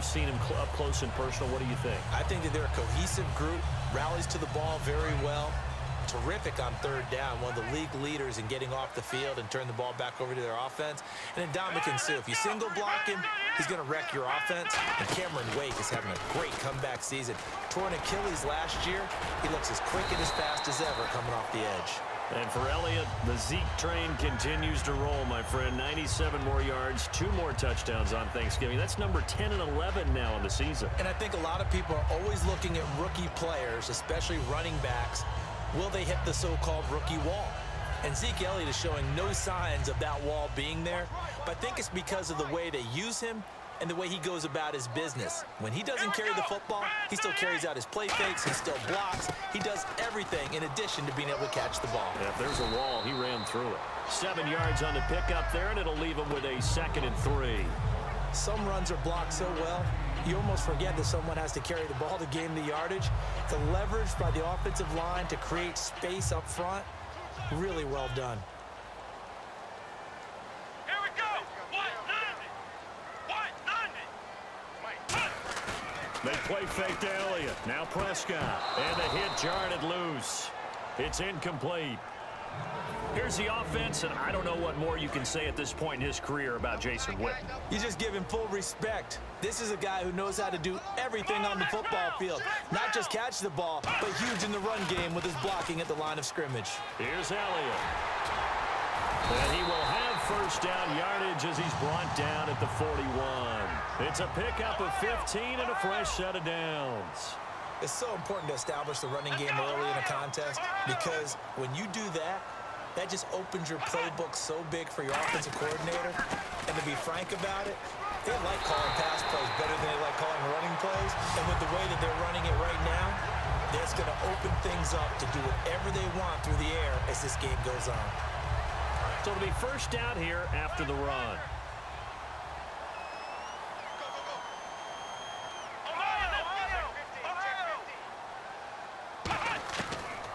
you've seen him up close and personal, what do you think? I think that they're a cohesive group, rallies to the ball very well. Terrific on third down, one of the league leaders in getting off the field and turn the ball back over to their offense. And then Dominican Sue, if you single block him, he's going to wreck your offense. And Cameron Wake is having a great comeback season. Torn Achilles last year, he looks as quick and as fast as ever coming off the edge. And for Elliott, the Zeke train continues to roll, my friend. 97 more yards, 2 more touchdowns on Thanksgiving. That's number 10 and 11 now in the season. And I think a lot of people are always looking at rookie players, especially running backs. Will they hit the so-called rookie wall? And Zeke Elliott is showing no signs of that wall being there. But I think it's because of the way they use him and the way he goes about his business. When he doesn't carry the football, he still carries out his play fakes, he still blocks, he does everything in addition to being able to catch the ball. Yeah, if there's a wall, he ran through it. 7 yards on the pickup there, and it'll leave him with a 2nd and 3. Some runs are blocked so well, you almost forget that someone has to carry the ball to gain the yardage. The leverage by the offensive line to create space up front, really well done. Here we go. They play fake to Elliott. Now Prescott. And the hit jarred it loose. It's incomplete. Here's the offense, and I don't know what more you can say at this point in his career about Jason Witten. You just give him full respect. This is a guy who knows how to do everything on the football field. Not just catch the ball, but huge in the run game with his blocking at the line of scrimmage. Here's Elliott. And he will have first down yardage as he's brought down at the 41. It's a pickup of 15 and a fresh set of downs. It's so important to establish the running game early in a contest because when you do that, that just opens your playbook so big for your offensive coordinator. And to be frank about it, they like calling pass plays better than they like calling running plays. And with the way that they're running it right now, that's going to open things up to do whatever they want through the air as this game goes on. So it'll be first down here after the run.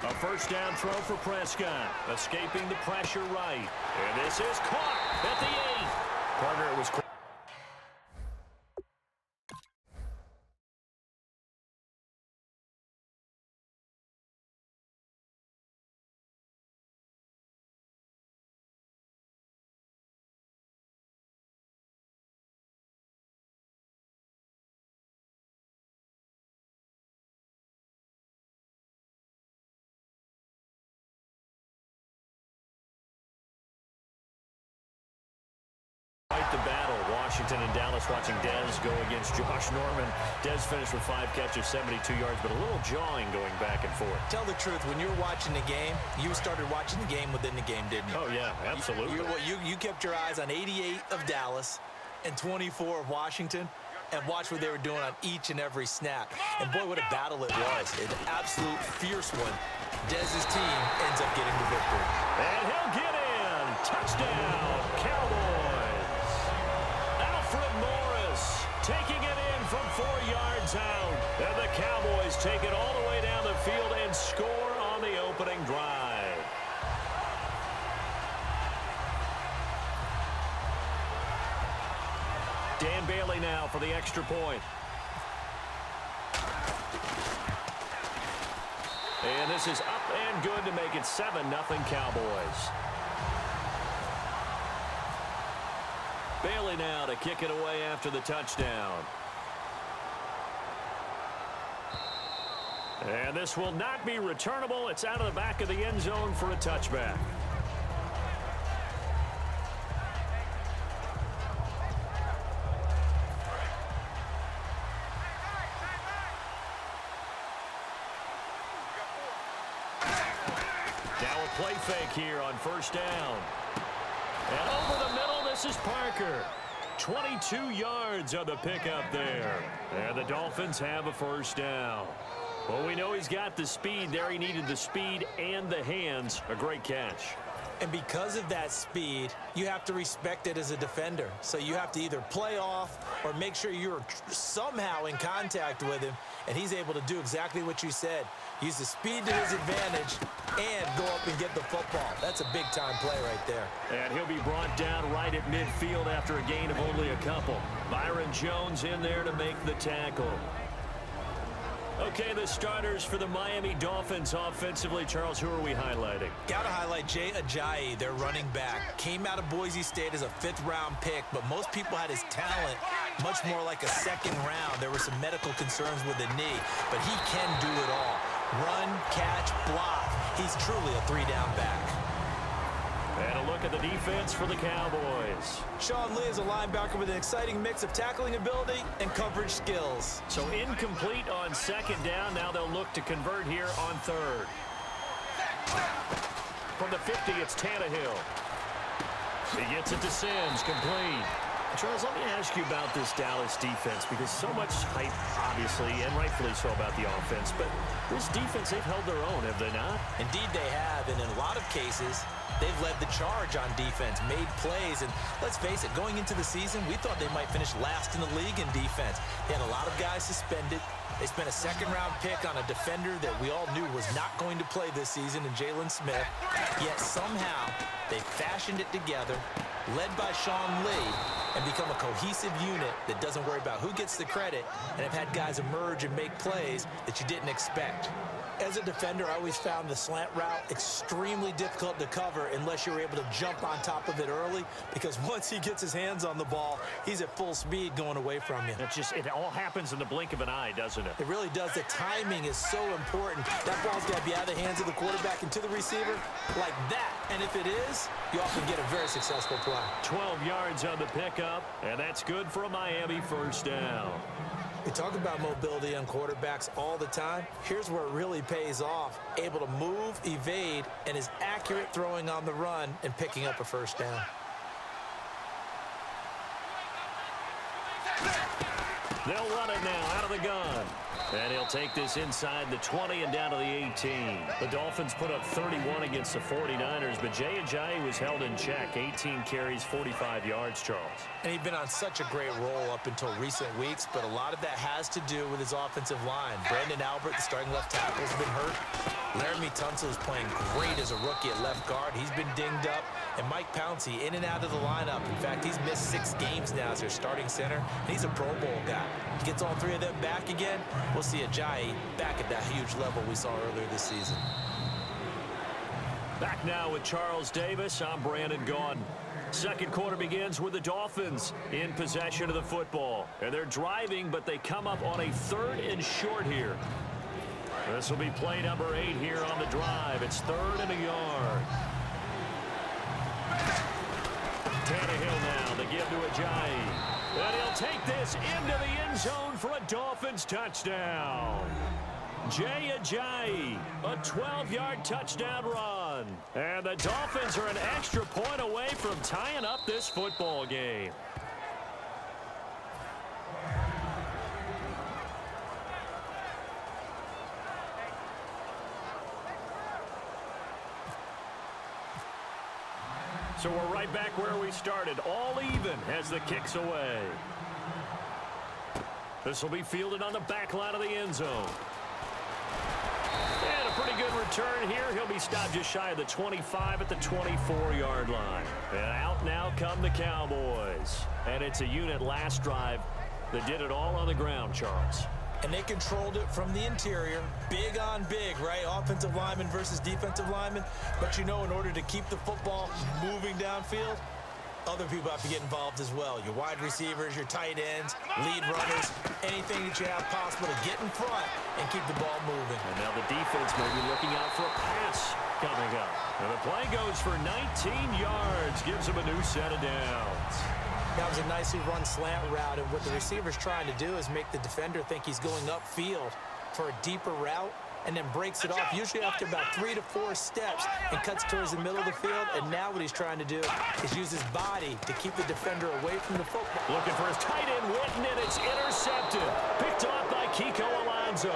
A first down throw for Prescott, escaping the pressure right. And this is caught at the 8. Partner, it was quick. The battle. Washington and Dallas watching Dez go against Josh Norman. Dez finished with 5 catches, 72 yards, but a little jawing going back and forth. Tell the truth, when you're watching the game, you started watching the game within the game, didn't you? Oh, yeah, absolutely. You kept your eyes on 88 of Dallas and 24 of Washington and watched what they were doing on each and every snap. And, boy, what a battle it was. An absolute fierce one. Dez's team ends up getting the victory. And he'll get in. Touchdown, Cowboys. Morris taking it in from 4 yards out. And the Cowboys take it all the way down the field and score on the opening drive. Dan Bailey now for the extra point. And this is up and good to make it 7-0 Cowboys. Bailey now to kick it away after the touchdown. And this will not be returnable. It's out of the back of the end zone for a touchback. Now a play fake here on first down. And over the middle, this is Parker. 22 yards on the pickup there. And the Dolphins have a first down. Well, we know he's got the speed there. He needed the speed and the hands. A great catch. And because of that speed, you have to respect it as a defender. So you have to either play off or make sure you're somehow in contact with him, and he's able to do exactly what you said. Use the speed to his advantage and go up and get the football. That's a big-time play right there. And he'll be brought down right at midfield after a gain of only a couple. Byron Jones in there to make the tackle. Okay, the starters for the Miami Dolphins offensively. Charles, who are we highlighting? Got to highlight Jay Ajayi, their running back. Came out of Boise State as a fifth-round pick, but most people had his talent much more like a second round. There were some medical concerns with the knee, but he can do it all. Run, catch, block. He's truly a three-down back. And a look at the defense for the Cowboys. Sean Lee is a linebacker with an exciting mix of tackling ability and coverage skills. So incomplete on second down. Now they'll look to convert here on third. From the 50, it's Tannehill. He gets it to Sims, complete. Charles, let me ask you about this Dallas defense, because so much hype, obviously, and rightfully so, about the offense. But this defense, they've held their own, have they not? Indeed they have, and in a lot of cases, they've led the charge on defense, made plays, and let's face it, going into the season, we thought they might finish last in the league in defense. They had a lot of guys suspended. They spent a second-round pick on a defender that we all knew was not going to play this season in Jalen Smith, yet somehow they fashioned it together, led by Sean Lee, and become a cohesive unit that doesn't worry about who gets the credit and have had guys emerge and make plays that you didn't expect. As a defender, I always found the slant route extremely difficult to cover unless you're able to jump on top of it early, because once he gets his hands on the ball, he's at full speed going away from you. It all happens in the blink of an eye, doesn't it? It really does. The timing is so important. That ball's got to be out of the hands of the quarterback and to the receiver like that. And if it is, you often get a very successful play. 12 yards on the pickup, and that's good for a Miami first down. We talk about mobility on quarterbacks all the time. Here's where it really pays off. Able to move, evade, and is accurate throwing on the run and picking up a first down. They'll run it now out of the gun. And he'll take this inside the 20 and down to the 18. The Dolphins put up 31 against the 49ers, but Jay Ajayi was held in check. 18 carries, 45 yards, Charles. And he's been on such a great roll up until recent weeks, but a lot of that has to do with his offensive line. Brandon Albert, the starting left tackle, has been hurt. Laramie Tunsil is playing great as a rookie at left guard. He's been dinged up. And Mike Pouncey in and out of the lineup. In fact, he's missed 6 games now as their starting center. And he's a Pro Bowl guy. He gets all 3 of them back again. We'll see Ajayi back at that huge level we saw earlier this season. Back now with Charles Davis. I'm Brandon Gaudin. Second quarter begins with the Dolphins in possession of the football. And they're driving, but they come up on a 3rd and short here. This will be play number 8 here on the drive. It's 3rd and a yard. Tannehill now, the give to Ajayi. And he'll take this into the end zone for a Dolphins touchdown. Jay Ajayi, a 12-yard touchdown run. And the Dolphins are an extra point away from tying up this football game. So we're right back where we started, all even as the kick's away. This will be fielded on the back line of the end zone. And a pretty good return here. He'll be stopped just shy of the 25 at the 24-yard line. And out now come the Cowboys. And it's a unit last drive that did it all on the ground, Charles. And they controlled it from the interior. Big on big, right? Offensive lineman versus defensive lineman. But you know, in order to keep the football moving downfield, other people have to get involved as well. Your wide receivers, your tight ends, lead runners, anything that you have possible to get in front and keep the ball moving. And now the defense may be looking out for a pass coming up. And the play goes for 19 yards, gives them a new set of downs. That was a nicely run slant route, and what the receiver's trying to do is make the defender think he's going upfield for a deeper route, and then breaks it off, usually after about 3 to 4 steps, and cuts towards the middle of the field. And now what he's trying to do is use his body to keep the defender away from the football. Looking for his tight end, Witten, and it's intercepted. Picked off by Kiko Alonso.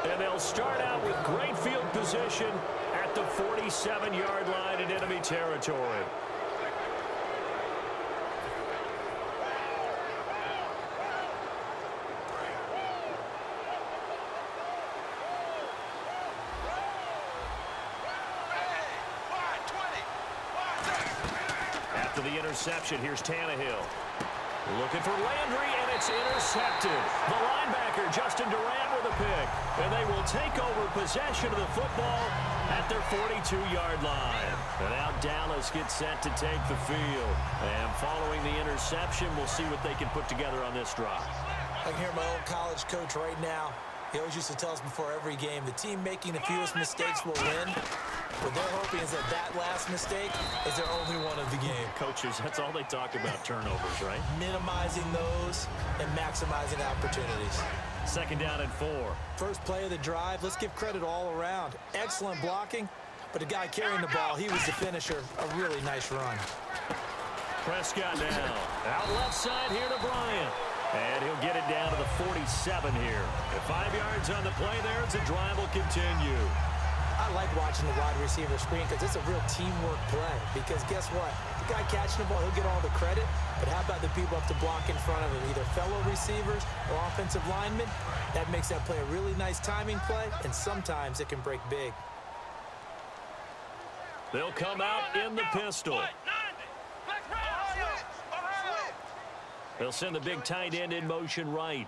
And they'll start out with great field position at the 46. 47-yard line in enemy territory. After the interception, here's Tannehill. Looking for Landry, and it's intercepted. The linebacker, Justin Durant, with a pick. And they will take over possession of the football at their 42-yard line. And now Dallas gets set to take the field. And following the interception, we'll see what they can put together on this drive. I can hear my old college coach right now. He always used to tell us before every game, the team making the fewest mistakes will win. What they're hoping is that last mistake is their only one of the game. Coaches, that's all they talk about, turnovers, right? Minimizing those and maximizing opportunities. Second down and 4. First play of the drive, let's give credit all around. Excellent blocking, but the guy carrying the ball, he was the finisher. A really nice run. Prescott now. Out left side here to Bryant. And he'll get it down to the 47 here. At 5 yards on the play there, the drive will continue. I like watching the wide receiver screen because it's a real teamwork play. Because guess what? The guy catching the ball, he'll get all the credit. But how about the people up to block in front of him, either fellow receivers or offensive linemen? That makes that play a really nice timing play, and sometimes it can break big. They'll come out in the pistol. They'll send the big tight end in motion right.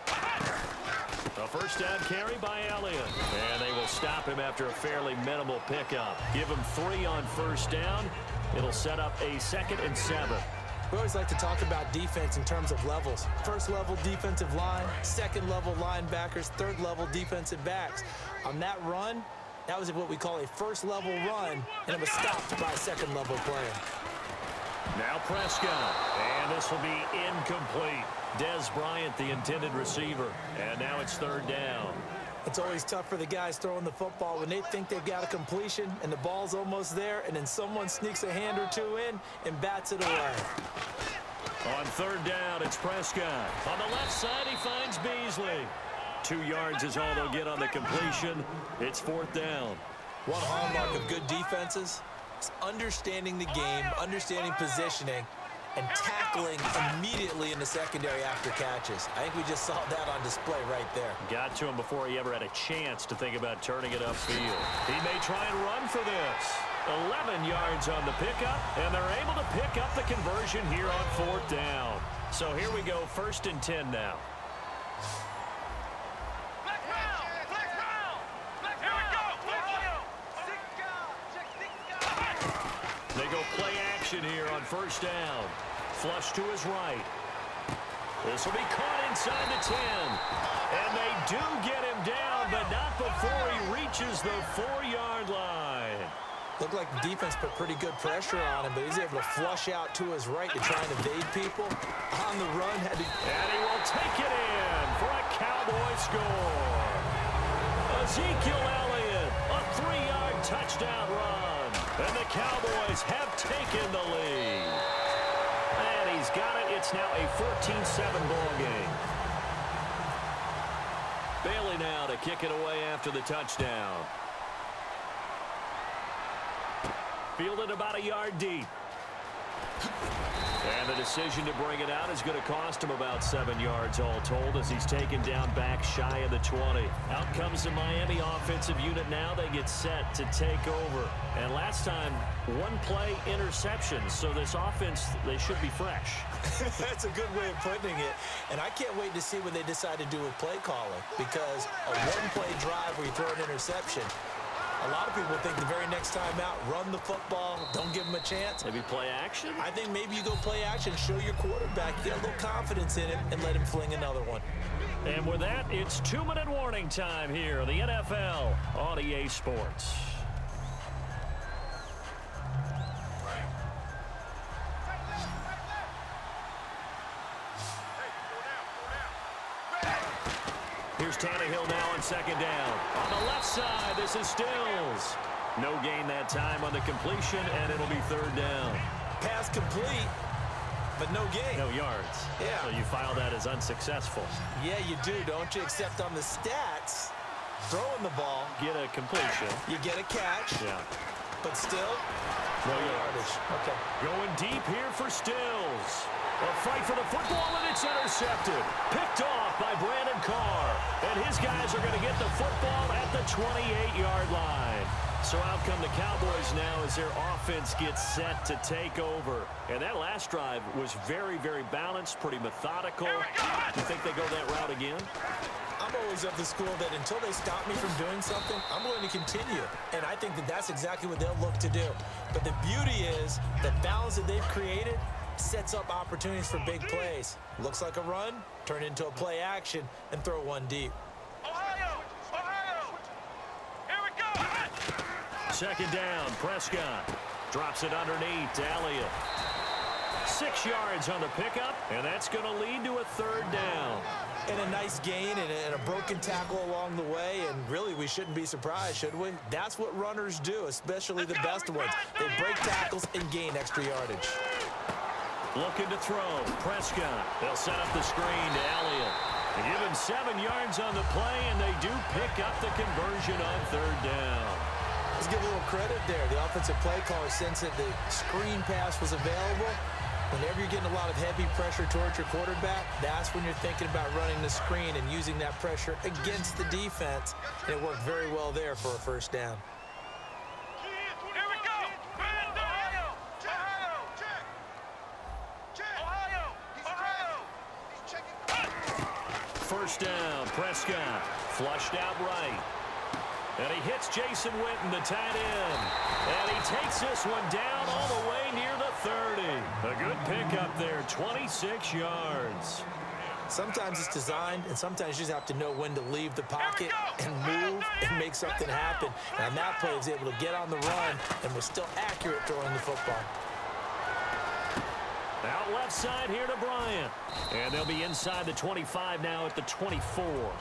A first down carry by Elliott. And they will stop him after a fairly minimal pickup. Give him 3 on first down. It'll set up a 2nd and 7. We always like to talk about defense in terms of levels. First level defensive line, second level linebackers, third level defensive backs. On that run, that was what we call a first level run, and it was stopped by a second level player. Now Prescott, and this will be incomplete. Dez Bryant, the intended receiver, and now it's 3rd down. It's always tough for the guys throwing the football when they think they've got a completion and the ball's almost there, and then someone sneaks a hand or two in and bats it away. On 3rd down, it's Prescott. On the left side, he finds Beasley. 2 yards is all they'll get on the completion. It's 4th down. One hallmark of good defenses is understanding the game, understanding positioning, and tackling immediately in the secondary after catches. I think we just saw that on display right there. Got to him before he ever had a chance to think about turning it upfield. He may try and run for this. 11 yards on the pickup, and they're able to pick up the conversion here on 4th down. So here we go, 1st and 10 now. They go play action here on 1st down. Flush to his right. This will be caught inside the 10. And they do get him down, but not before he reaches the 4-yard line. Looked like the defense put pretty good pressure on him, but he's able to flush out to his right to try and evade people. On the run, and he will take it in for a Cowboy score. Ezekiel Elliott, a 3-yard touchdown run. And the Cowboys have taken the lead. And he's got it. It's now a 14-7 ball game. Bailey now to kick it away after the touchdown. Fielded about a yard deep. And the decision to bring it out is going to cost him about 7 yards all told as he's taken down back shy of the 20. Out comes the Miami offensive unit now. They get set to take over. And last time, 1 play interception. So this offense, they should be fresh. That's a good way of putting it. And I can't wait to see what they decide to do with play calling. Because a 1-play drive where you throw an interception, a lot of people think the very next time out, run the football, don't give them a chance. Maybe play action? I think maybe you go play action, show your quarterback you got a little confidence in him, and let him fling another one. And with that, it's 2-minute warning time here on the NFL on EA Sports. Here's Tannehill now on 2nd down. On the left side, this is Stills. No gain that time on the completion, and it'll be 3rd down. Pass complete, but no gain. No yards. Yeah. So you file that as unsuccessful. Yeah, you do, don't you? Except on the stats, Throwing the ball. Get a completion. You get a catch. Yeah. But still, no yardage. Okay. Going deep here for Stills. A fight for the football, and it's intercepted. Picked off by Brandon Carr. And his guys are going to get the football at the 28-yard line. So out come the Cowboys now as their offense gets set to take over. And that last drive was very, very balanced, pretty methodical. Do you think they go that route again? I'm always of the school that until they stop me from doing something, I'm going to continue. And I think that that's exactly what they'll look to do. But the beauty is the balance that they've created sets up opportunities for big plays. Looks like a run, turn into a play action, and throw one deep. Ohio! Here we go! Second down, Prescott drops it underneath to Elliott. 6 yards on the pickup, and that's going to lead to a third down. And a nice gain and a broken tackle along the way, and really we shouldn't be surprised, should we? That's what runners do, especially the best ones. They break tackles and gain extra yardage. Looking to throw, Prescott. They'll set up the screen to Elliott. They give him 7 yards on the play, and they do pick up the conversion on third down. Let's give a little credit there. The offensive play caller sensed that the screen pass was available. Whenever you're getting a lot of heavy pressure towards your quarterback, that's when you're thinking about running the screen and using that pressure against the defense. And it worked very well there for a first down. Here we go! Ohio! First down, Prescott. Flushed out right. And he hits Jason Witten, the tight end. And he takes this one down all the way near the 30. A good pickup there, 26 yards. Sometimes it's designed, and sometimes you just have to know when to leave the pocket and move and make something happen. And on that play, he was able to get on the run and was still accurate throwing the football. Out left side here to Bryant. And they'll be inside the 25 now at the 24.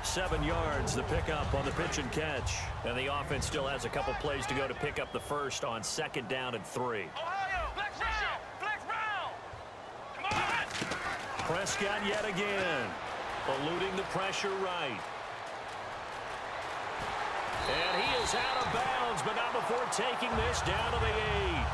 7 yards, the pickup on the pitch and catch. And the offense still has a couple plays to go to pick up the first on second down and 3. Ohio! Flex round! Come on! Prescott yet again. Eluding the pressure right. And he is out of bounds, but not before taking this down to the 8.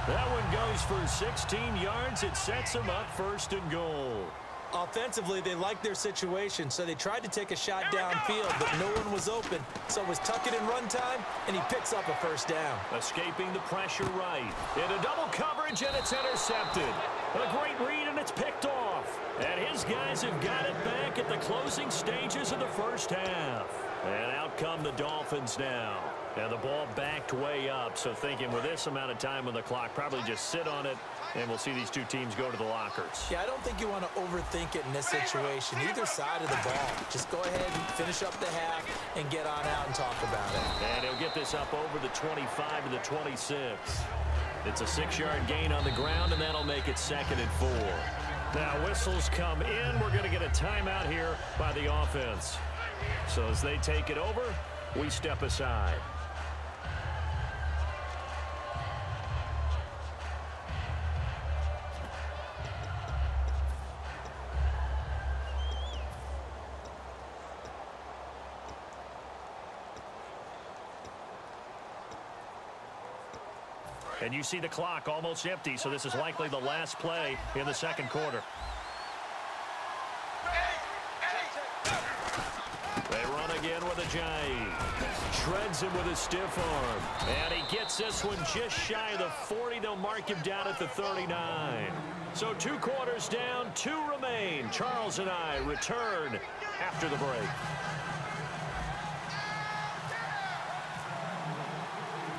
That one goes for 16 yards. It sets him up first and goal. Offensively, they liked their situation, so they tried to take a shot downfield, but no one was open. So it was tuck it in run time, and he picks up a first down. Escaping the pressure right. Into double coverage, and it's intercepted. A great read, and it's picked off. And his guys have got it back at the closing stages of the first half. And out come the Dolphins now. And the ball backed way up, so thinking with this amount of time on the clock, probably just sit on it, and we'll see these two teams go to the lockers. Yeah, I don't think you want to overthink it in this situation, either side of the ball. Just go ahead and finish up the half and get on out and talk about it. And he'll get this up over the 25 to the 26. It's a 6-yard gain on the ground, and that'll make it 2nd and 4. Now whistles come in. We're going to get a timeout here by the offense. So as they take it over, we step aside. And you see the clock almost empty, so this is likely the last play in the second quarter. They run again with a jive. Shreds him with a stiff arm. And he gets this one just shy of the 40. They'll mark him down at the 39. So 2 quarters down, 2 remain. Charles and I return after the break.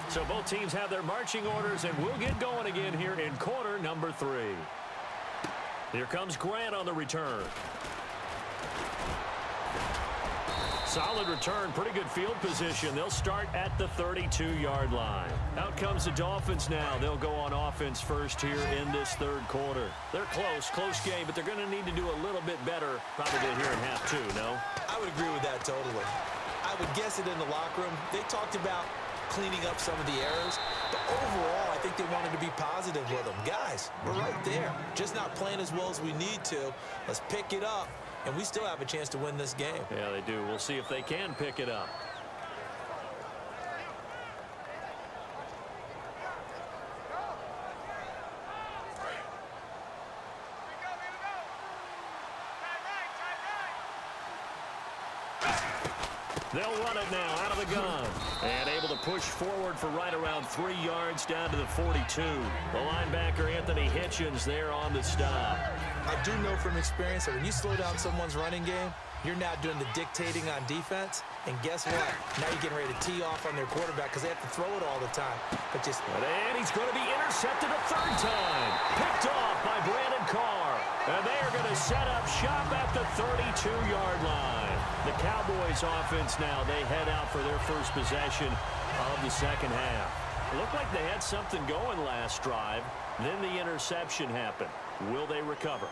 So both teams have their marching orders, and we'll get going again here in quarter number 3. Here comes Grant on the return. Solid return, pretty good field position. They'll start at the 32-yard line. Out comes the Dolphins now. They'll go on offense first here in this third quarter. They're close game, but they're going to need to do a little bit better probably here in half 2, no? I would agree with that totally. I would guess it in the locker room. They talked about cleaning up some of the errors, but overall, I think they wanted to be positive with them. Guys, we're right there. Just not playing as well as we need to. Let's pick it up, and we still have a chance to win this game. Yeah, they do. We'll see if they can pick it up. They'll run it now out of the gun. And able to push forward for right around 3 yards down to the 42. The linebacker, Anthony Hitchens, there on the stop. I do know from experience that when you slow down someone's running game, you're now doing the dictating on defense. And guess what? Now you're getting ready to tee off on their quarterback because they have to throw it all the time. But just... And he's going to be intercepted a third time. Picked off by Brandon Carr. And they are going to set up shop at the 32-yard line. The Cowboys offense now, they head out for their first possession of the second half. It looked like they had something going last drive. Then the interception happened. Will they recover?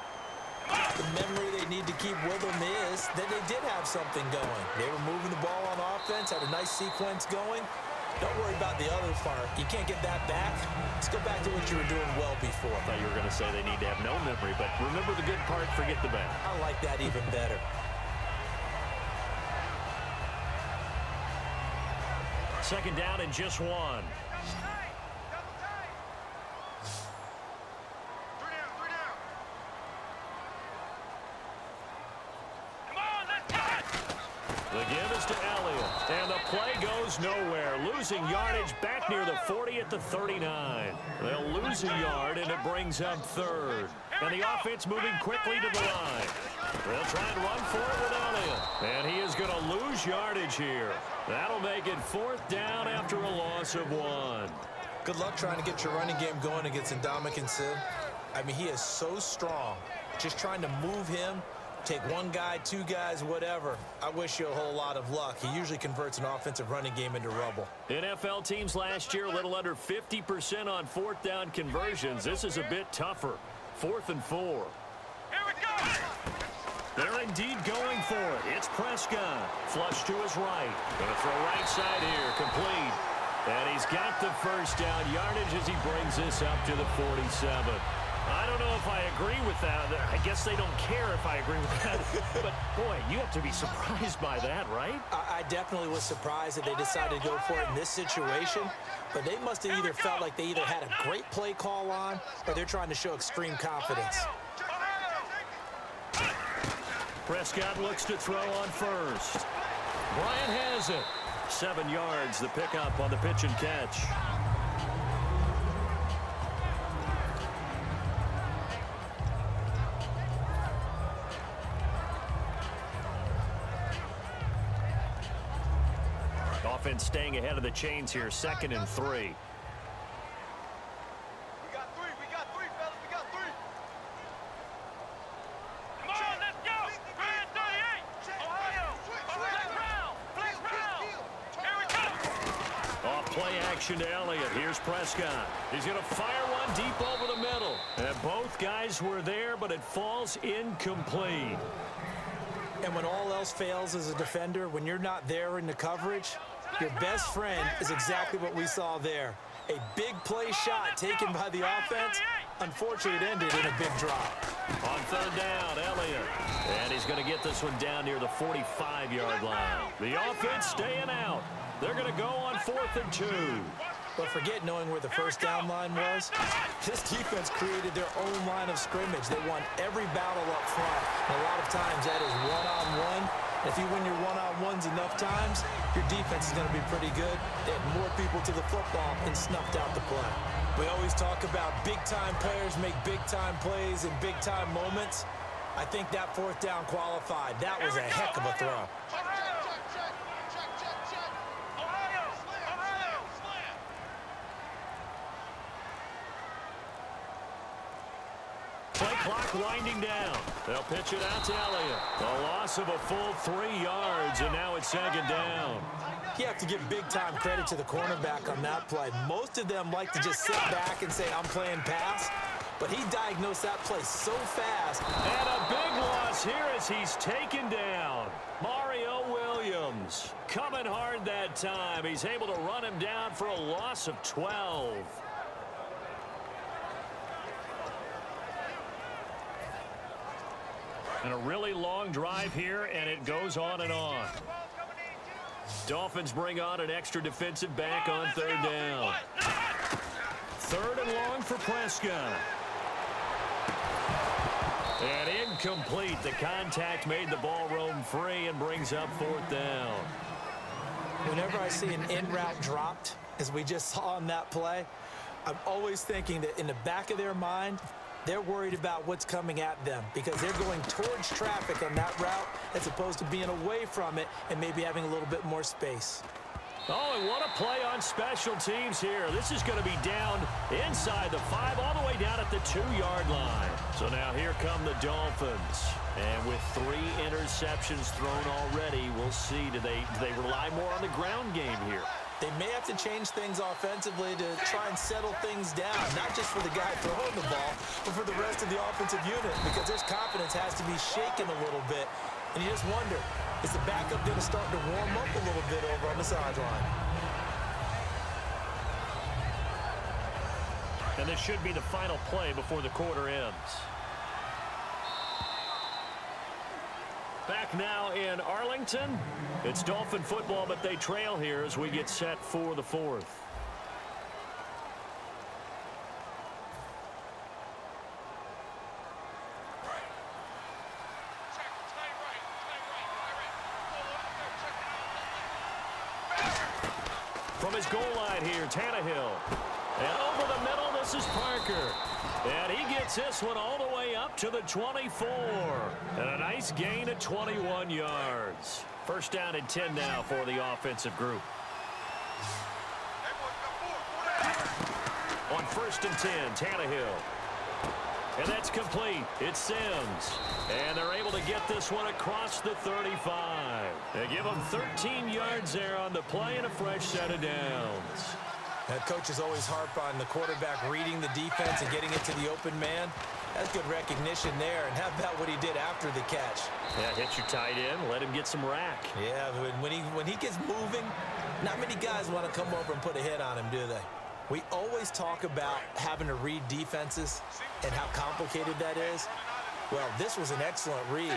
The memory they need to keep with them is that they did have something going. They were moving the ball on offense, had a nice sequence going. Don't worry about the other part. You can't get that back. Let's go back to what you were doing well before. I thought you were going to say they need to have no memory, but remember the good part, forget the bad. I like that even better. Second down and just one. The give is to Elliott, and the play goes nowhere. Losing yardage back near the 40 at the 39. They'll lose a yard, and it brings up third. And the offense moving quickly to the line. They'll try and run for it with Elliott. And he is going to lose yardage here. That'll make it fourth down after a loss of 1. Good luck trying to get your running game going against Ndamukong Suh. I mean, he is so strong. Just trying to move him. Take one guy, two guys, whatever. I wish you a whole lot of luck. He usually converts an offensive running game into rubble. NFL teams last year a little under 50% on fourth down conversions. This is a bit tougher. 4th and 4. Here we go. They're indeed going for it. It's Prescott. Flush to his right. Going to throw right side here. Complete. And he's got the first down yardage as he brings this up to the 47. I don't know if I agree with that. I guess they don't care if I agree with that. But, boy, you have to be surprised by that, right? I definitely was surprised that they decided to go for it in this situation. But they must have either felt like they either had a great play call on or they're trying to show extreme confidence. Prescott looks to throw on first. Bryant has it. 7 yards, the pickup on the pitch and catch. Offense staying ahead of the chains here, 2nd and 3. We got three, fellas, we got 3. Come on, let's go. 38. Ohio. Flex round. Here we go. Off play action to Elliott. Here's Prescott. He's going to fire one deep over the middle. And both guys were there, but it falls incomplete. And when all else fails as a defender, when you're not there in the coverage, your best friend is exactly what we saw there. A big play shot taken by the offense. Unfortunately, it ended in a big drop. On third down, Elliott. And he's going to get this one down near the 45-yard line. The offense staying out. They're going to go on 4th and 2. But forget knowing where the first down line was. This defense created their own line of scrimmage. They won every battle up front. And a lot of times that is one-on-one. If you win your one-on-ones enough times, your defense is going to be pretty good. They had more people to the football and snuffed out the play. We always talk about big-time players make big-time plays in big-time moments. I think that 4th down qualified. That was a heck of a throw. Play clock winding down. They'll pitch it out to Elliott. A loss of a full 3 yards, and now it's 2nd down. You have to give big-time credit to the cornerback on that play. Most of them like to just sit back and say, I'm playing pass. But he diagnosed that play so fast. And a big loss here as he's taken down. Mario Williams coming hard that time. He's able to run him down for a loss of 12. And a really long drive here, and it goes on and on. Dolphins bring on an extra defensive back on third down. 3rd and long for Prescott. And incomplete. The contact made the ball roam free and brings up fourth down. Whenever I see an in-route dropped, as we just saw on that play, I'm always thinking that in the back of their mind, they're worried about what's coming at them because they're going towards traffic on that route as opposed to being away from it and maybe having a little bit more space. Oh, and what a play on special teams here. This is going to be down inside the 5, all the way down at the 2-yard line. So now here come the Dolphins. And with 3 interceptions thrown already, we'll see. Do they rely more on the ground game here? They may have to change things offensively to try and settle things down, not just for the guy throwing the ball, but for the rest of the offensive unit, because their confidence has to be shaken a little bit. And you just wonder, is the backup going to start to warm up a little bit over on the sideline? And this should be the final play before the quarter ends. Back now in Arlington. It's Dolphin football, but they trail here as we get set for the 4th. From his goal line here, Tannehill. And over the middle, this is Parker. And he gets this one all the way up to the 24. And a nice gain of 21 yards. First down and 10 now for the offensive group. On 1st and 10, Tannehill. And that's complete. It's Sims. And they're able to get this one across the 35. They give them 13 yards there on the play and a fresh set of downs. That coaches always harp on the quarterback reading the defense and getting it to the open man. That's good recognition there. And how about what he did after the catch? Yeah, hit your tight end, let him get some rack. Yeah, when he gets moving, not many guys want to come over and put a hit on him, do they? We always talk about having to read defenses and how complicated that is. Well, this was an excellent read.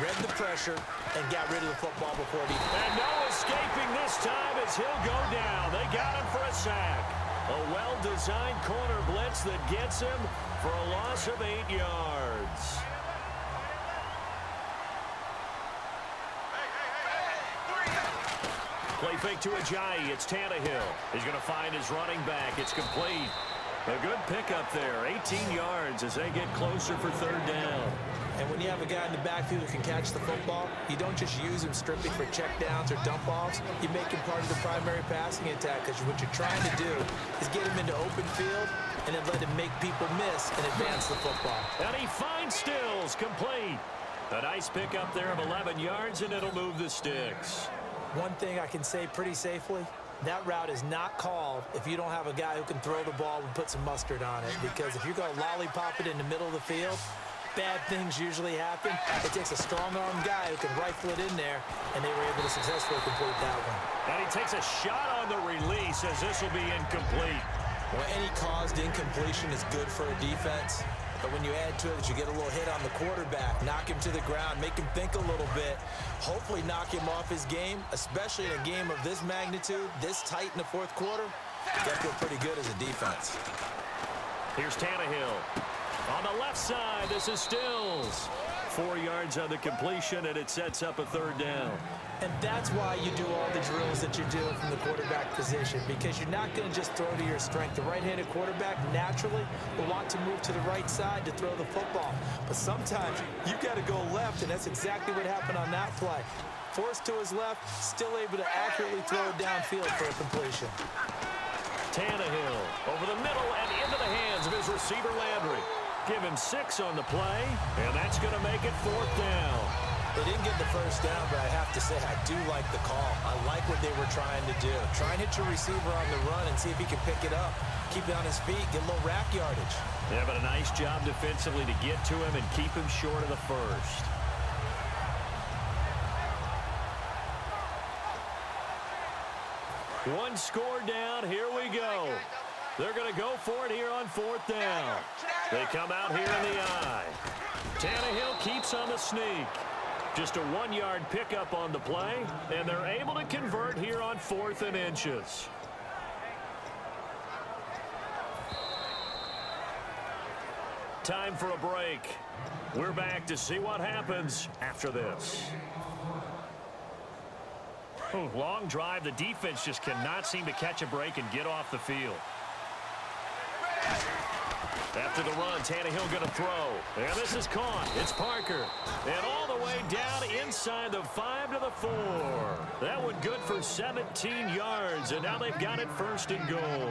Read the pressure and got rid of the football before it even... And no escaping this time as he'll go down. They got him for a sack. A well-designed corner blitz that gets him for a loss of 8 yards. Play fake to Ajayi. It's Tannehill. He's going to find his running back. It's complete. A good pickup there. 18 yards as they get closer for 3rd down. And when you have a guy in the backfield who can catch the football, you don't just use him strictly for checkdowns or dump-offs. You make him part of the primary passing attack because what you're trying to do is get him into open field and then let him make people miss and advance the football. And he finds Stills. Complete. A nice pickup there of 11 yards, and it'll move the sticks. One thing I can say pretty safely, that route is not called if you don't have a guy who can throw the ball and put some mustard on it. Because if you're going to lollipop it in the middle of the field, bad things usually happen. It takes a strong-armed guy who can rifle it in there, and they were able to successfully complete that one. And he takes a shot on the release as this will be incomplete. Well, any caused incompletion is good for a defense. But when you add to it that you get a little hit on the quarterback, knock him to the ground, make him think a little bit, hopefully knock him off his game, especially in a game of this magnitude, this tight in the 4th quarter, that feel pretty good as a defense. Here's Tannehill. On the left side, this is Stills. 4 yards on the completion, and it sets up a 3rd down. And that's why you do all the drills that you do from the quarterback position, because you're not going to just throw to your strength. The right-handed quarterback naturally will want to move to the right side to throw the football. But sometimes you've got to go left, and that's exactly what happened on that play. Forced to his left, still able to accurately throw it downfield for a completion. Tannehill over the middle and into the hands of his receiver Landry. Give him 6 on the play, and that's going to make it 4th down. They didn't get the first down, but I have to say I do like the call. I like what they were trying to do. Try and hit your receiver on the run and see if he can pick it up. Keep it on his feet, get a little rack yardage. Yeah, but a nice job defensively to get to him and keep him short of the first. One score down, here we go. They're going to go for it here on 4th down. They come out here in the eye. Tannehill keeps on the sneak. Just a 1-yard pickup on the play, and they're able to convert here on 4th and inches. Time for a break. We're back to see what happens after this. Long drive. The defense just cannot seem to catch a break and get off the field. After the run, Tannehill going to throw. And this is caught. It's Parker. And all the way down inside the 5 to the 4. That one good for 17 yards. And now they've got it first and goal.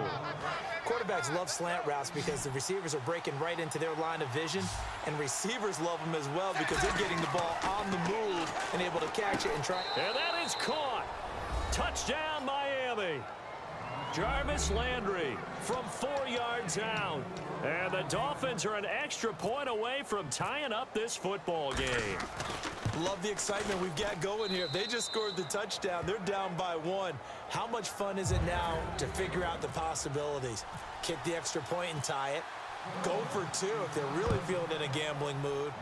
Quarterbacks love slant routes because the receivers are breaking right into their line of vision. And receivers love them as well because they're getting the ball on the move and able to catch it and try. And that is caught. Touchdown, Miami. Jarvis Landry from 4 yards out. And the Dolphins are an extra point away from tying up this football game. Love the excitement we've got going here. If they just scored the touchdown, they're down by 1. How much fun is it now to figure out the possibilities? Kick the extra point and tie it. Go for 2 if they're really feeling in a gambling mood.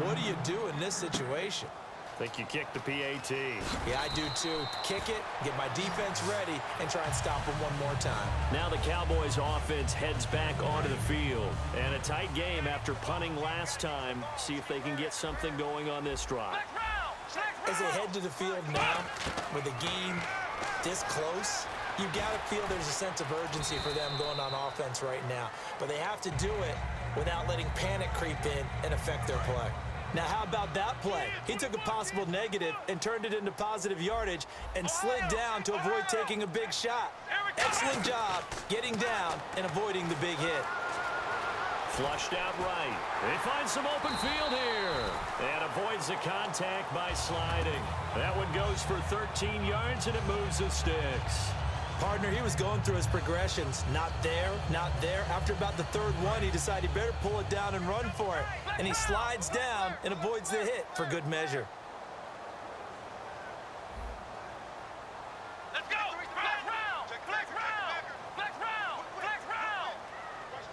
What do you do in this situation? I think you kick the PAT. Yeah, I do too. Kick it, get my defense ready, and try and stop them one more time. Now the Cowboys offense heads back onto the field. And a tight game after punting last time. See if they can get something going on this drive. As they head to the field now, with the game this close, you've got to feel there's a sense of urgency for them going on offense right now. But they have to do it without letting panic creep in and affect their play. Now, how about that play? He took a possible negative and turned it into positive yardage and slid down to avoid taking a big shot. Excellent job getting down and avoiding the big hit. Flushed out right. They find some open field here. And avoids the contact by sliding. That one goes for 13 yards, and it moves the sticks. Partner, he was going through his progressions. Not there, not there. After about the 3rd one, he decided he better pull it down and run for it. And he slides down and avoids the hit for good measure. Let's go! Flex round! Flex round! Flex round! Flex round!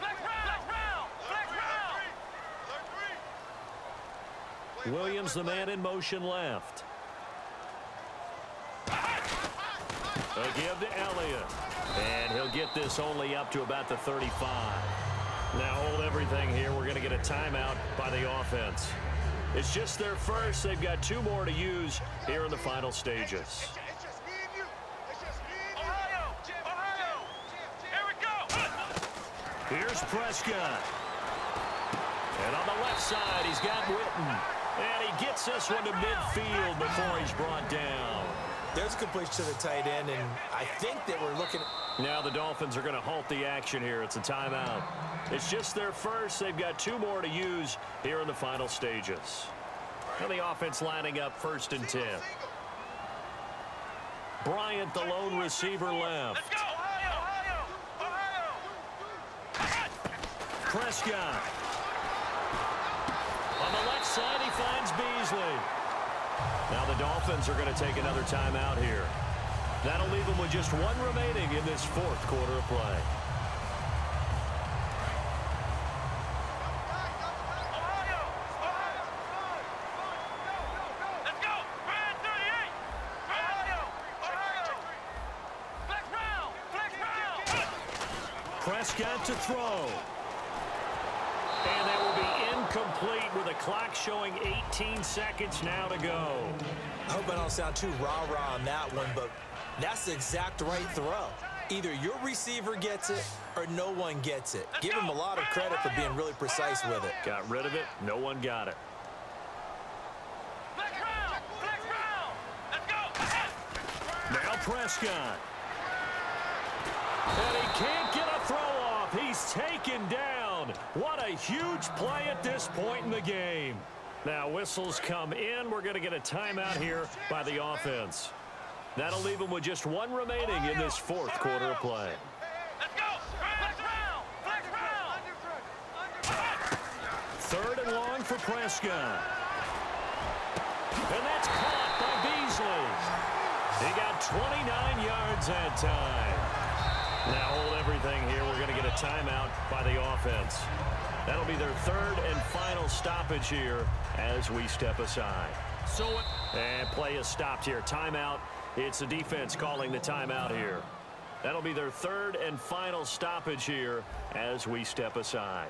Flex round! Flex round! Williams, the man in motion left. A give to Elliott. And he'll get this only up to about the 35. Now hold everything here. We're going to get a timeout by the offense. It's just their first. They've got 2 more to use here in the final stages. It's just me and you. It's just me and you. Ohio! Here we go! Here's Prescott. And on the left side, he's got Witten. And he gets this one to midfield before he's brought down. There's a completion to the tight end, and I think that we're looking. Now the Dolphins are going to halt the action here. It's a timeout. It's just their first. They've got 2 more to use here in the final stages. And the offense lining up 1st and 10. Bryant, the lone receiver, left. Let's go! Ohio! Ohio! Prescott. On the left side, he finds Beasley. Now the Dolphins are going to take another timeout here. That'll leave them with just 1 remaining in this 4th quarter of play. Ohio! Let's go! Brand 38! Ohio! Flex round! Flex round! Prescott to throw. And that will be incomplete with the clock showing 18 seconds now to go. I hope I don't sound too rah-rah on that one, but that's the exact right throw. Either your receiver gets it or no one gets it. Give him a lot of credit for being really precise with it. Got rid of it. No one got it. Flex round! Flex round! Let's go! Now Prescott. And he can't get a throw off. He's taken down. What a huge play at this point in the game. Now whistles come in. We're going to get a timeout here by the offense. That'll leave them with just 1 remaining in this 4th quarter of play. Let's go! Flex round! Flex round! 3rd and long for Prescott. And that's caught by Beasley. He got 29 yards that time. Now hold everything here. We're going to get a timeout by the offense. That'll be their 3rd and final stoppage here as we step aside. And play is stopped here. Timeout. It's the defense calling the timeout here. That'll be their 3rd and final stoppage here as we step aside.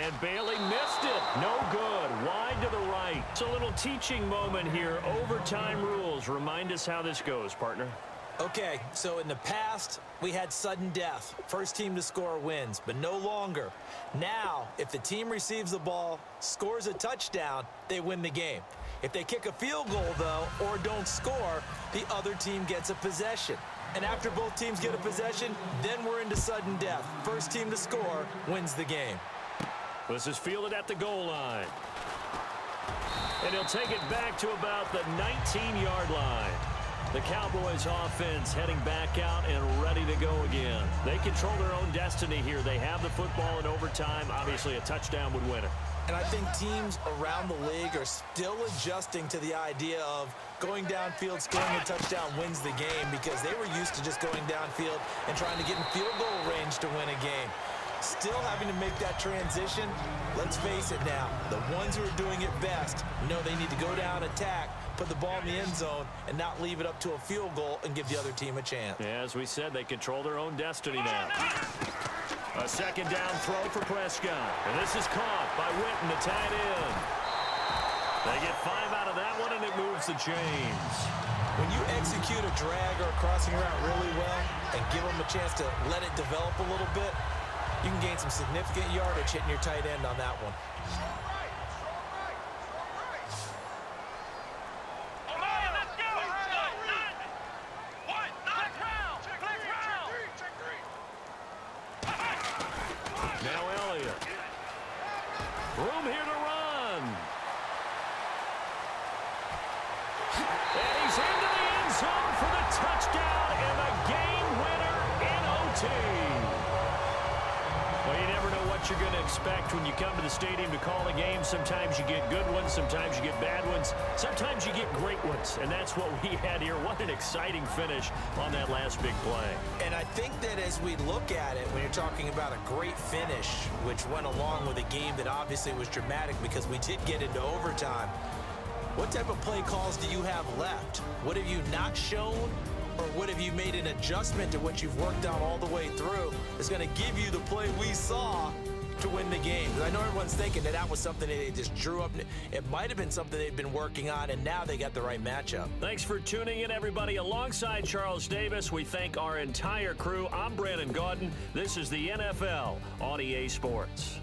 And Bailey missed it. No good. Wide to the right. It's a little teaching moment here. Overtime rules. Remind us how this goes, partner. Okay, so in the past, we had sudden death. First team to score wins, but no longer. Now, if the team receives the ball, scores a touchdown, they win the game. If they kick a field goal, though, or don't score, the other team gets a possession. And after both teams get a possession, then we're into sudden death. First team to score wins the game. This is fielded at the goal line. And he'll take it back to about the 19-yard line. The Cowboys offense heading back out and ready to go again. They control their own destiny here. They have the football in overtime. Obviously, a touchdown would win it. And I think teams around the league are still adjusting to the idea of going downfield, scoring a touchdown wins the game, because they were used to just going downfield and trying to get in field goal range to win a game. Still having to make that transition. Let's face it now, the ones who are doing it best know they need to go down, attack, put the ball in the end zone, and not leave it up to a field goal and give the other team a chance. Yeah, as we said, they control their own destiny now. A second down throw for Prescott. And this is caught by Witten, the tight end. They get 5 out of that one, and it moves the chains. When you execute a drag or a crossing route really well and give them a chance to let it develop a little bit, you can gain some significant yardage hitting your tight end on that one. Let's go. One. Flex round. Flex round. Now Elliott. Room here to run. And he's into the end zone for the touchdown and the game winner in OT. Well, you never know what you're going to expect when you come to the stadium to call a game. Sometimes you get good ones. Sometimes you get bad ones. Sometimes you get great ones. And that's what we had here. What an exciting finish on that last big play. And I think that as we look at it, when you're talking about a great finish, which went along with a game that obviously was dramatic because we did get into overtime, what type of play calls do you have left? What have you not shown? Or what have you made an adjustment to what you've worked out all the way through is going to give you the play we saw to win the game? Because I know everyone's thinking that was something that they just drew up. It might have been something they've been working on, and now they got the right matchup. Thanks for tuning in, everybody. Alongside Charles Davis, we thank our entire crew. I'm Brandon Gaudin. This is the NFL on EA Sports.